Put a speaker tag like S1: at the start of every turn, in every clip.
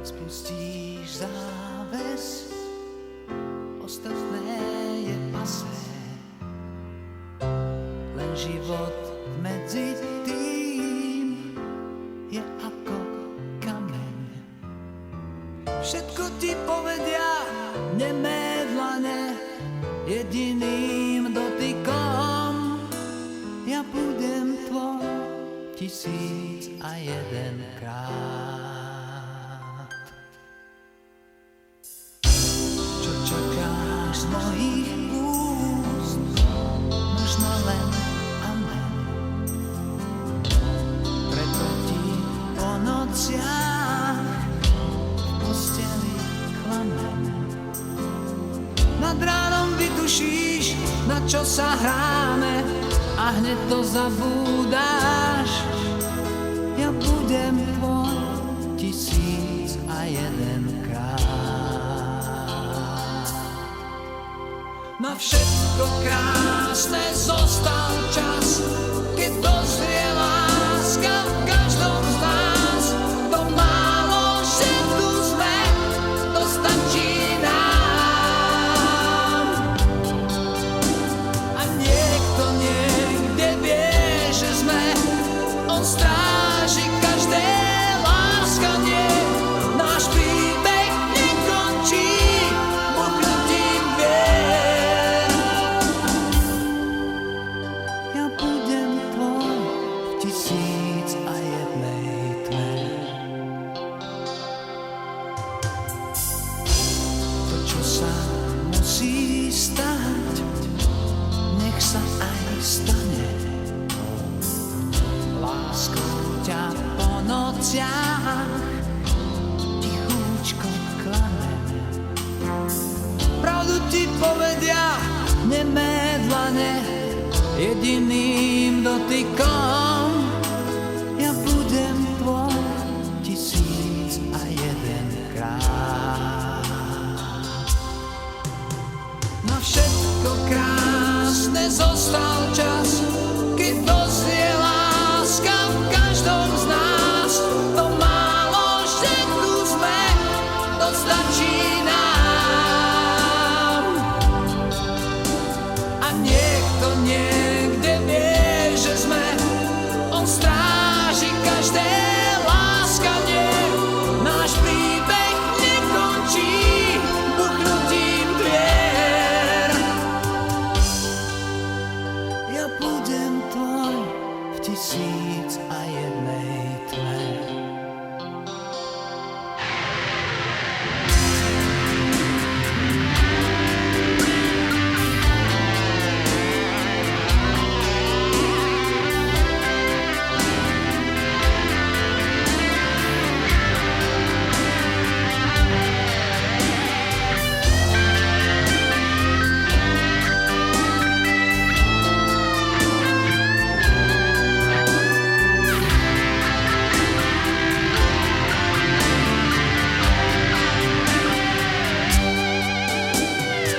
S1: Keď spustíš záves, ostatné je pasé. Len život medzi tým je ako kameň. Všetko ti povedia nemé dlane, jediným dotykom ja budem tvoj 1001 krát. Čo čakáš z mojich úst? Možno len amen. Preto ti po nociach v posteli klamem. Nad ránom vytušíš, na čo sa hráme, a hneď to zabúdáš. Ja budem tvoj 1001 krát. Na všetko krásne zostal čas, keď dozrie láska v každom z nás. To málo, že tu sme, to stačí nám. A niekto niekde vie, že sme, on stráži každé láskanie. Náš príbeh nekončí buknutím vier. Ja budem tvoj v 1001 tme. To, čo sa musí stať, nech sa aj stane. Láskou ťa po nociach tichúčko klamem. Pravdu ti povedia nemé dlane, jediným dotykom ja budem tvoj 1001 krát. Na všetko krásne zostal čas, keď dozrie láska v každom z nás. To málo, že tu sme, to stačí nám. A niekto niekde vie, že sme, on stráži každé láskanie. Náš príbeh nekončí buknutím dvier. Ja budem tvoj v 1001 tme.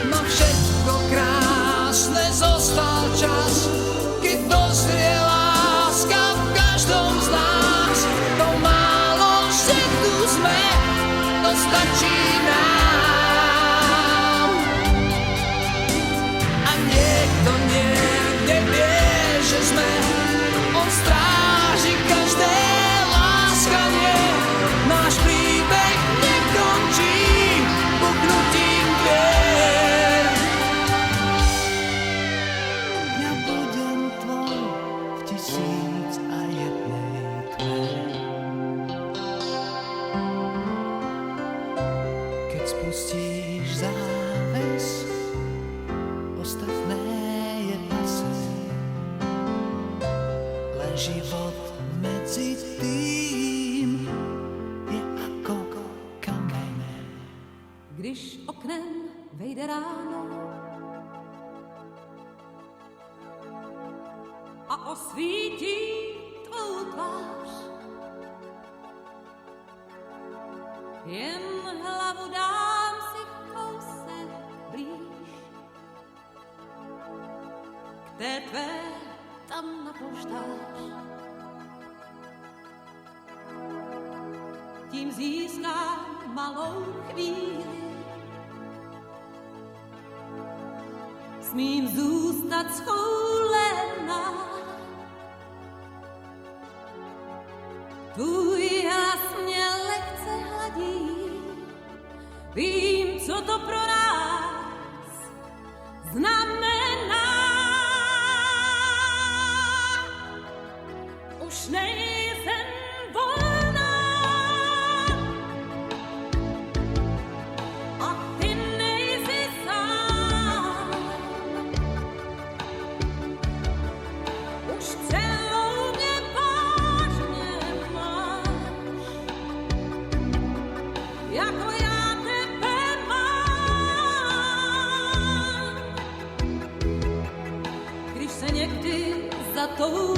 S1: Na všetko krásne zostal čas, keď dozrie láska v každom z nás. To málo, že tu sme, to stačí nám. A niekto niekde vie, že sme, on stráži každé láskanie. Náš príbeh nekončí buknutím dvier. Ja budem tvoj v 1001 tme. Keď spustíš záves, ostatné je pasé. Len život medzi tým je ako kameň.
S2: Když oknem vejde ráno a osvítí tvou tvář, jen hlavu dám si kousek blíž k té tvé tam na poštář. Tím získám malou chvíli smím zůstat schoulená. Tvůj hlas mě lehce hladí, vím, co to pro nás znamená. Už nejsem volná a ty nejsi sám. Už celou mě vážně máš, jako já tebe mám. Když se někdy za tou